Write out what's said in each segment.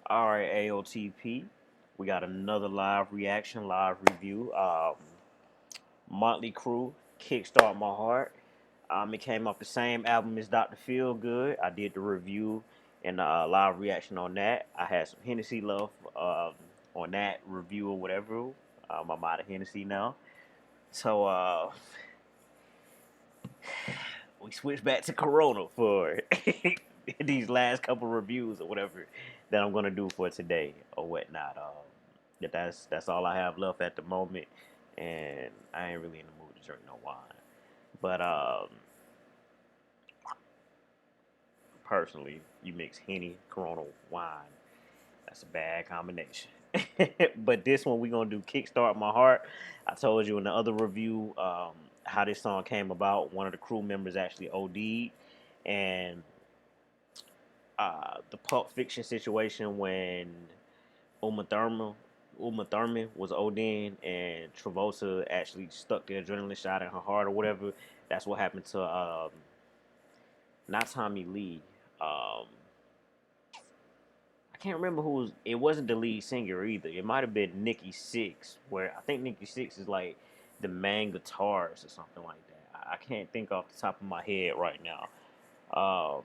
All right, AOTP. We got another live reaction, live review. Motley Crue, Kickstart My Heart. It came off the same album as Dr. Feel Good. I did the review and live reaction on that. I had some Hennessy love on that review or whatever. I'm out of Hennessy now. So we switched back to Corona for these last couple reviews or whatever that I'm gonna do for today or whatnot. That's all I have left at the moment, and I ain't really in the mood to drink no wine. But personally, you mix Henny, Corona, wine. That's a bad combination. But this one we gonna do Kickstart My Heart. I told you in the other review how this song came about. One of the crew members actually OD'd, and the Pulp Fiction situation when Uma Thurman Uma Thurman was ODing and Travolta actually stuck the adrenaline shot in her heart or whatever. That's what happened to not Tommy Lee. I can't remember who was. It wasn't the lead singer either. It might have been Nikki Sixx, where I think Nikki Sixx is like the main guitarist or something like that. I can't think off the top of my head right now. Um,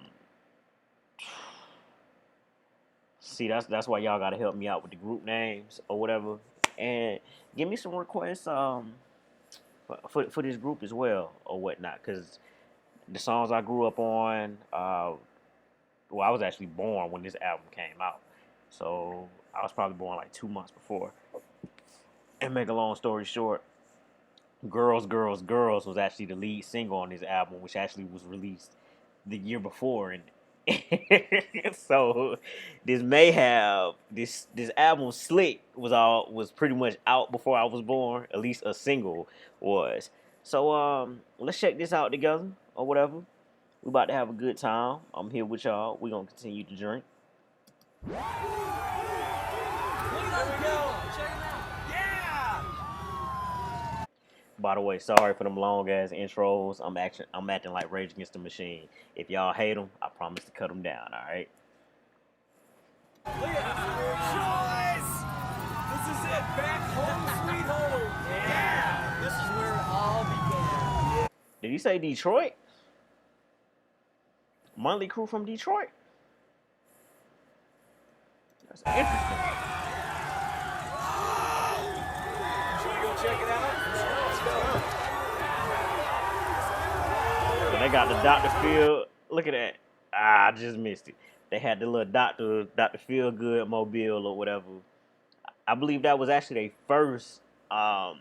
See, that's why y'all gotta help me out with the group names or whatever, and give me some requests for this group as well or whatnot, because the songs I grew up on. Well, I was actually born when this album came out, so I was probably born like 2 months before. And make a long story short, "Girls, Girls, Girls" was actually the lead single on this album, which actually was released the year before, and so this album Slick was pretty much out before I was born. At least a single was. So let's check this out together or whatever. We about to have a good time. I'm here with y'all. We gonna continue to drink. By the way, sorry for them long ass intros. I'm acting like Rage Against the Machine. If y'all hate them, I promise to cut them down. All right. Look at choice! This is it, back home, sweet home. Yeah, this is where it all began. Did he say Detroit? Motley Crue from Detroit? That's interesting. Should we go check it out? Let's go. So they got the Dr. Phil. Look at that. Ah, I just missed it. They had the little Dr. Feel Good mobile or whatever. I believe that was actually their first, um,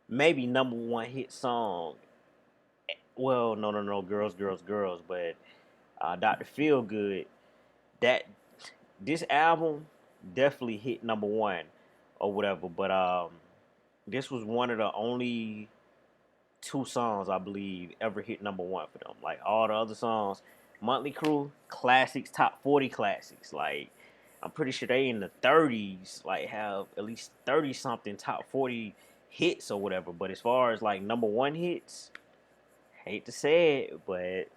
maybe number one hit song. Well, no, Girls, Girls, Girls, but Dr. Feel Good. That this album definitely hit number one or whatever. But this was one of the only two songs I believe ever hit number one for them. Like all the other songs, Motley Crue classics, top 40 classics. Like I'm pretty sure they in the 30s, like have at least 30 something top 40 hits or whatever. But as far as like number one hits, hate to say it, but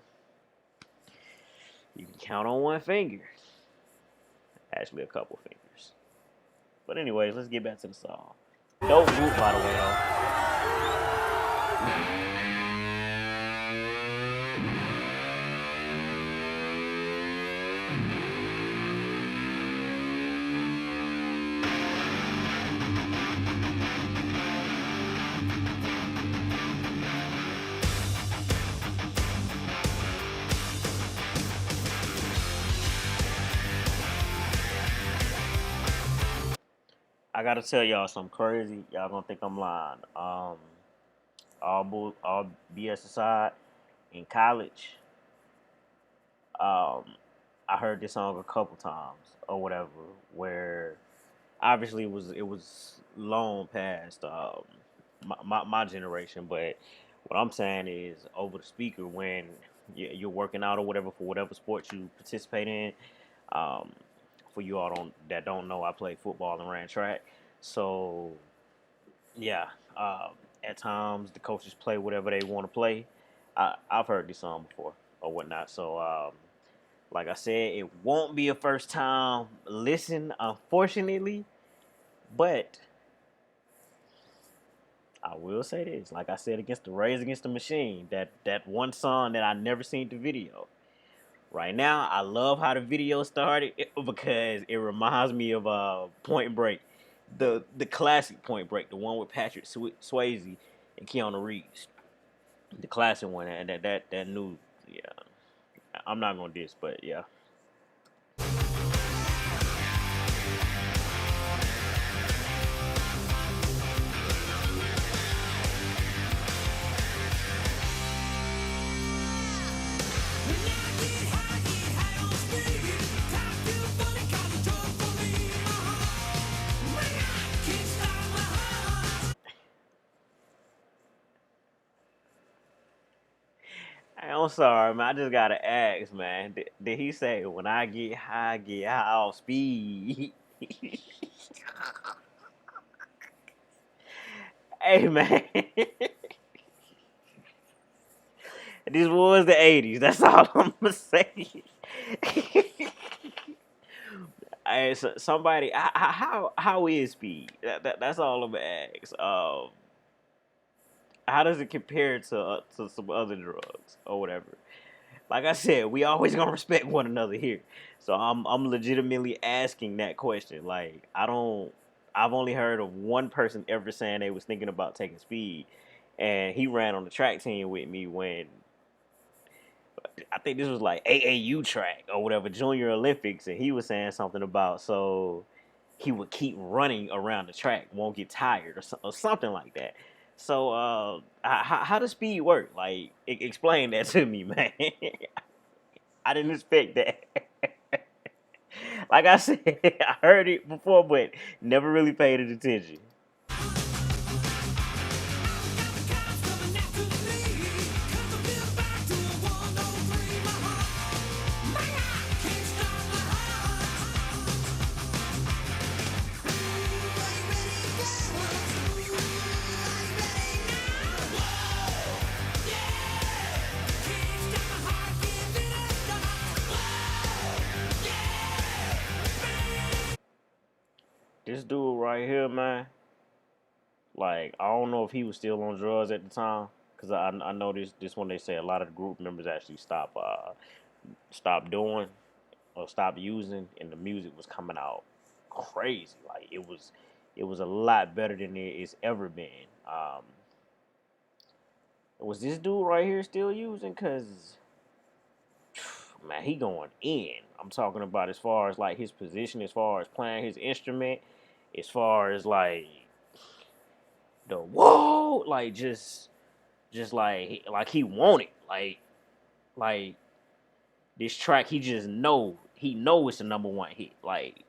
you can count on one finger. Actually, a couple fingers. But anyways, let's get back to the song. Dope group, by the way, though. I gotta tell y'all something crazy. Y'all gonna think I'm lying. All BS aside, in college, um, I heard this song a couple times or whatever. Where obviously it was long past my generation, but what I'm saying is over the speaker when you're working out or whatever for whatever sport you participate in. Um, for you all that don't know, I played football and ran track. So yeah, at times the coaches play whatever they want to play. I've heard this song before or whatnot. So Like I said, it won't be a first time listen, unfortunately, but I will say this. Like I said, against the Rage Against the Machine, that one song that I never seen the video. Right now, I love how the video started because it reminds me of Point Break, the classic Point Break, the one with Patrick Swayze and Keanu Reeves, the classic one, and that new, yeah. I'm not gonna diss, but yeah. Hey, I'm sorry, man. I just gotta ask, man. Did he say when I get high off speed? Hey, man. This was the '80s. That's all I'm gonna say. Hey, so somebody, how is speed? That's all I'm gonna ask. How does it compare to some other drugs or whatever? Like I said, we always gonna respect one another here. So I'm legitimately asking that question. Like I don't, I've only heard of one person ever saying they was thinking about taking speed, and he ran on the track team with me when I think this was like AAU track or whatever, Junior Olympics, and he was saying something about so he would keep running around the track, won't get tired or something like that. So, how does speed work? Like, explain that to me, man. I didn't expect that. Like I said, I heard it before, but never really paid it attention. This dude right here, man. Like, I don't know if he was still on drugs at the time, cause I know this one they say a lot of the group members actually stopped doing or stopped using, and the music was coming out crazy. Like it was a lot better than it's ever been. Was this dude right here still using? Cause man, he going in. I'm talking about as far as like his position, as far as playing his instrument, as far as like the whoa, like just like he want it, like this track he just know it's the number one hit. Like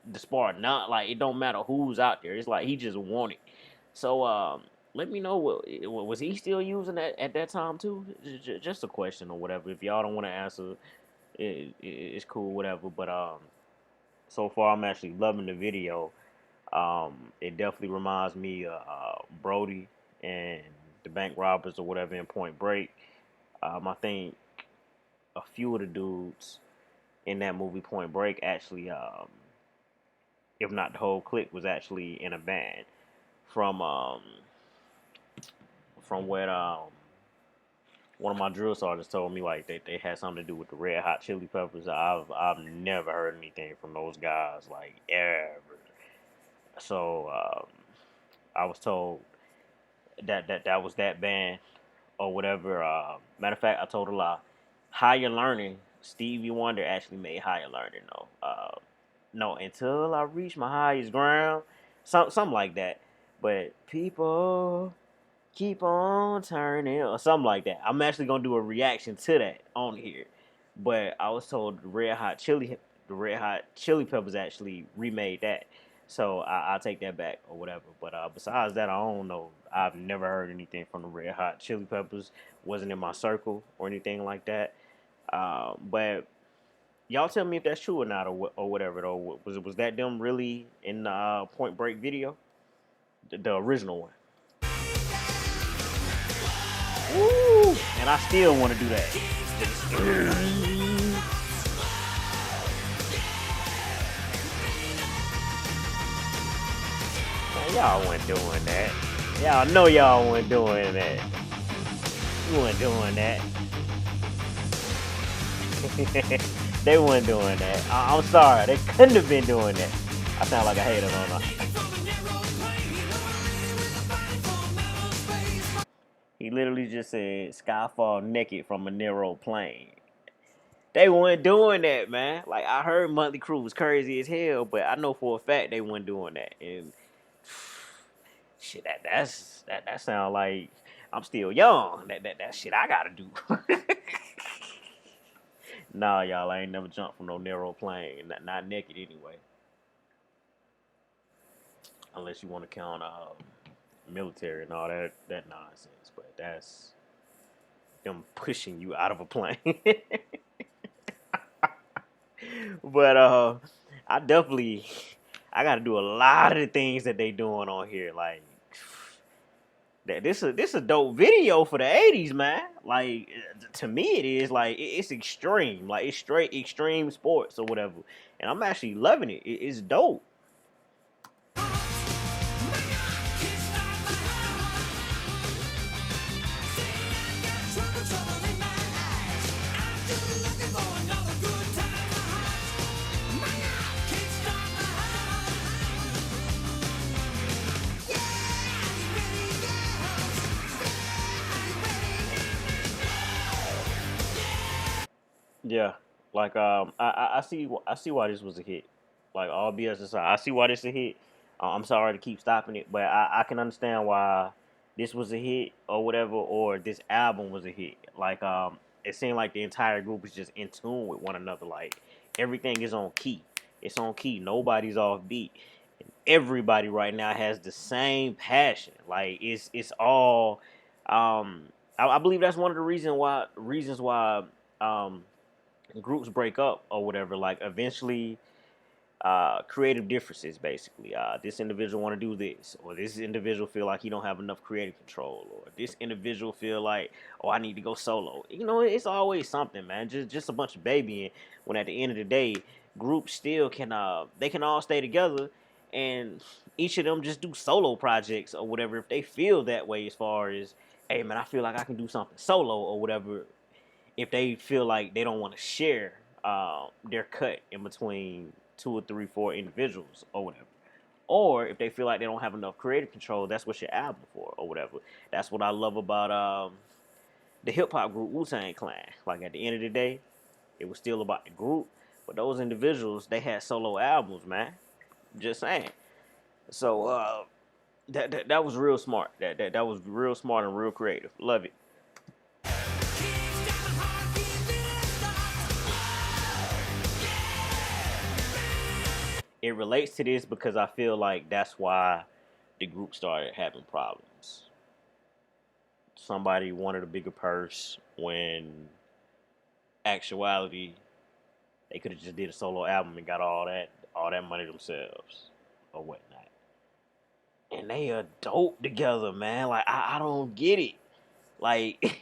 the spar not like it don't matter who's out there. It's like he just want it. So let me know what was he still using that at that time too? Just a question or whatever. If y'all don't want to answer, it's cool, whatever. But so far I'm actually loving the video. It definitely reminds me of Brody and the bank robbers or whatever in Point Break. I think a few of the dudes in that movie Point Break actually, if not the whole clique, was actually in a band from what one of my drill sergeants told me, like they had something to do with the Red Hot Chili Peppers. I've never heard anything from those guys like ever. So I was told that was that band or whatever. Matter of fact, I told a lie. Higher Learning, Stevie Wonder actually made Higher Learning though. No, until I reach my highest ground, something like that. But people keep on turning or something like that. I'm actually gonna do a reaction to that on here. But I was told the Red Hot Chili Peppers actually remade that. So I'll take that back or whatever. But besides that, I don't know. I've never heard anything from the Red Hot Chili Peppers. Wasn't in my circle or anything like that. But y'all tell me if that's true or not, or whatever. Though was that them really in the Point Break video, the original one? Woo! And I still want to do that. Y'all wasn't doing that. Y'all know y'all wasn't doing that. You weren't doing that. They weren't doing that. I'm sorry. They couldn't have been doing that. I sound like a hater, don't I? He literally just said Skyfall naked from a narrow plane. They weren't doing that, man. Like I heard Motley Crue was crazy as hell, but I know for a fact they weren't doing that. And shit, that sound like I'm still young. That shit I gotta do. Nah, y'all, I ain't never jumped from no narrow plane. Not naked anyway. Unless you want to count military and all that nonsense. But that's them pushing you out of a plane. But I definitely I got to do a lot of the things that they doing on here. Like that, this a dope video for the '80s, man. Like to me, it is like it's extreme. Like it's straight extreme sports or whatever, and I'm actually loving it. It's dope. Yeah, like I see why this was a hit. Like all BS aside, I see why this a hit. I'm sorry to keep stopping it, but I can understand why this was a hit or whatever, or this album was a hit. Like it seemed like the entire group is just in tune with one another. Like everything is on key. It's on key. Nobody's off beat. Everybody right now has the same passion. Like it's all. Um, I believe that's one of the reasons why um groups break up or whatever. Like eventually, creative differences. Basically, this individual want to do this, or this individual feel like he don't have enough creative control, or this individual feel like, oh, I need to go solo. You know, it's always something, man. Just a bunch of babying. When at the end of the day, groups still can they can all stay together, and each of them just do solo projects or whatever if they feel that way. As far as, hey man, I feel like I can do something solo or whatever if they feel like they don't want to share their cut in between two or three, four individuals or whatever. Or if they feel like they don't have enough creative control, that's what your album for or whatever. That's what I love about the hip hop group Wu-Tang Clan. Like at the end of the day, it was still about the group, but those individuals they had solo albums, man. Just saying. So that was real smart. That was real smart and real creative. Love it. It relates to this because I feel like that's why the group started having problems. Somebody wanted a bigger purse when actuality they could have just did a solo album and got all that money themselves or whatnot. And they are dope together, man. Like I don't get it. Like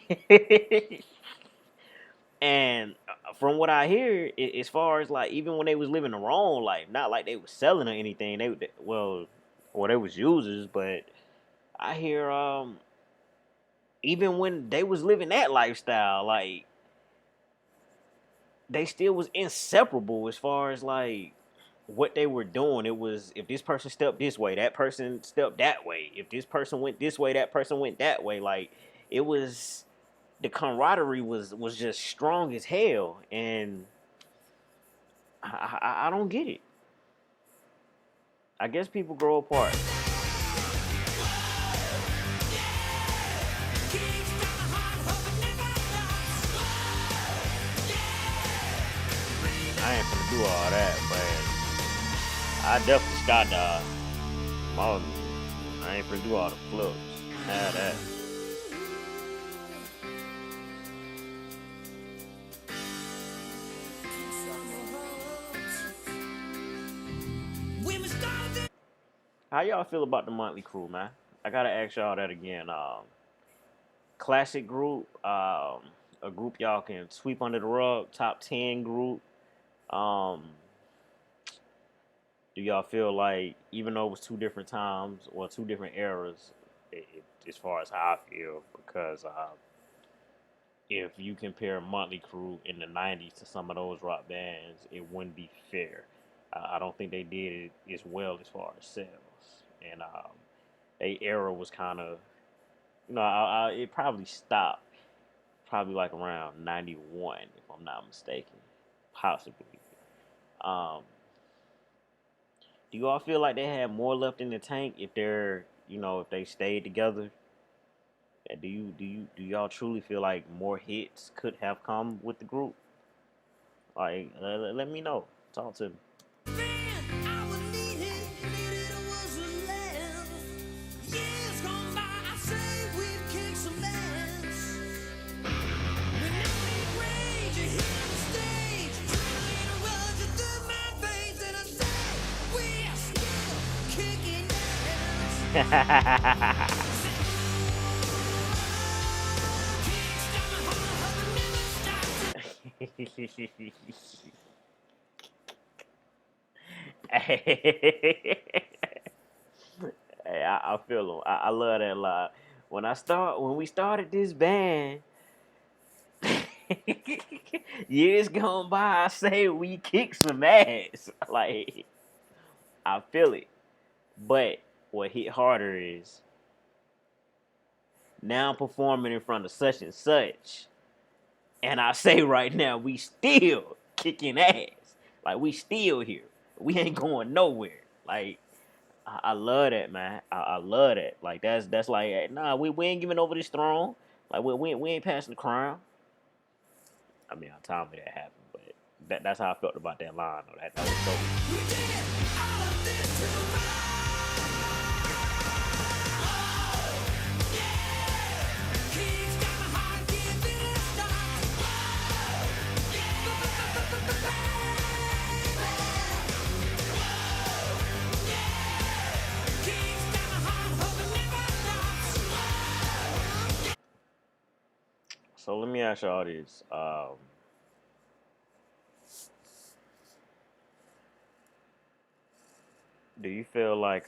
and from what I hear, as far as like even when they was living their own life, not like they was selling or anything. Well, they was users, but I hear even when they was living that lifestyle, like they still was inseparable as far as like what they were doing. It was if this person stepped this way, that person stepped that way. If this person went this way, that person went that way. Like it was the camaraderie was just strong as hell, and I don't get it. I guess people grow apart. I ain't gonna do all that, but I definitely skydive. Oh, I ain't gonna do all the flips. Have that. How y'all feel about the Motley Crue, man? I gotta ask y'all that again. Classic group, a group y'all can sweep under the rug. Top 10 group. Um, Do y'all feel like even though it was two different times or two different eras, as far as how I feel, because if you compare Motley Crue in the '90s to some of those rock bands, it wouldn't be fair. I don't think they did it as well as far as sales, and a era was kind of, it probably stopped probably like around '91 if I'm not mistaken, possibly. Um, do you all feel like they had more left in the tank if if they stayed together? Do y'all truly feel like more hits could have come with the group? Like, let me know. Talk to me. Hey, I feel him. I love that line. When we started this band, years gone by, I say we kick some ass. Like, I feel it. But what hit harder is now I'm performing in front of such and such. And I say right now, we still kicking ass. Like, we still here. We ain't going nowhere. Like, I love that, man. I love that. Like, that's like, nah, we ain't giving over this throne. Like, we ain't passing the crown. I mean, on time that happened, but that's how I felt about that line. Though. That was so let me ask y'all this. Do you feel like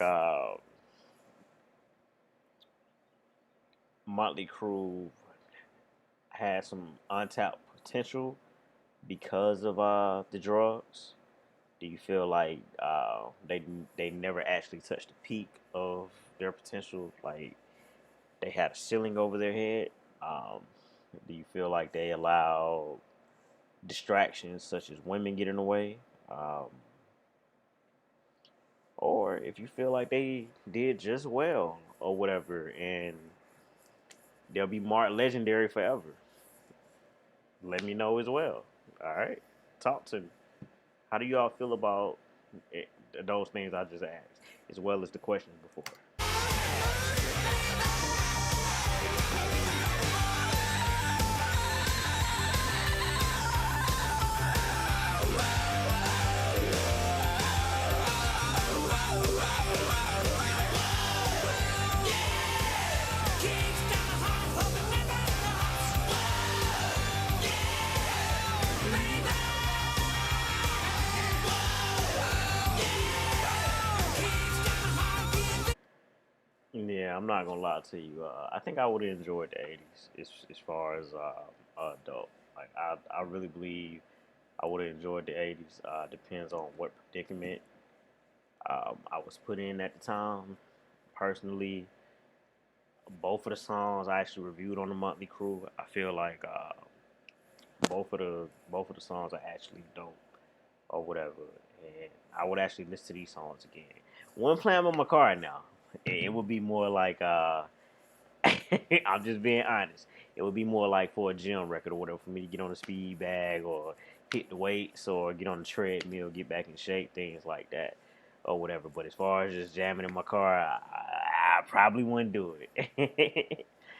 Motley Crue had some untapped potential because of the drugs? Do you feel like they never actually touched the peak of their potential? Like they had a ceiling over their head? Um, do you feel like they allowed distractions such as women get in the way? Um, or if you feel like they did just well or whatever, and they'll be marked legendary forever. Let me know as well. All right, talk to me. How do you all feel about it, those things I just asked, as well as the questions before? Yeah, I'm not gonna lie to you. I think I would have enjoyed the '80s as far as adult. Like I really believe I would have enjoyed the '80s. Depends on what predicament I was put in at the time. Personally, both of the songs I actually reviewed on the Monthly Crew. I feel like both of the songs are actually dope or whatever, and I would actually listen to these songs again. One play 'em in my car now. It would be more like I'm just being honest. It would be more like for a gym record or whatever for me to get on the speed bag or hit the weights or get on the treadmill, get back in shape, things like that or whatever. But as far as just jamming in my car, I probably wouldn't do it.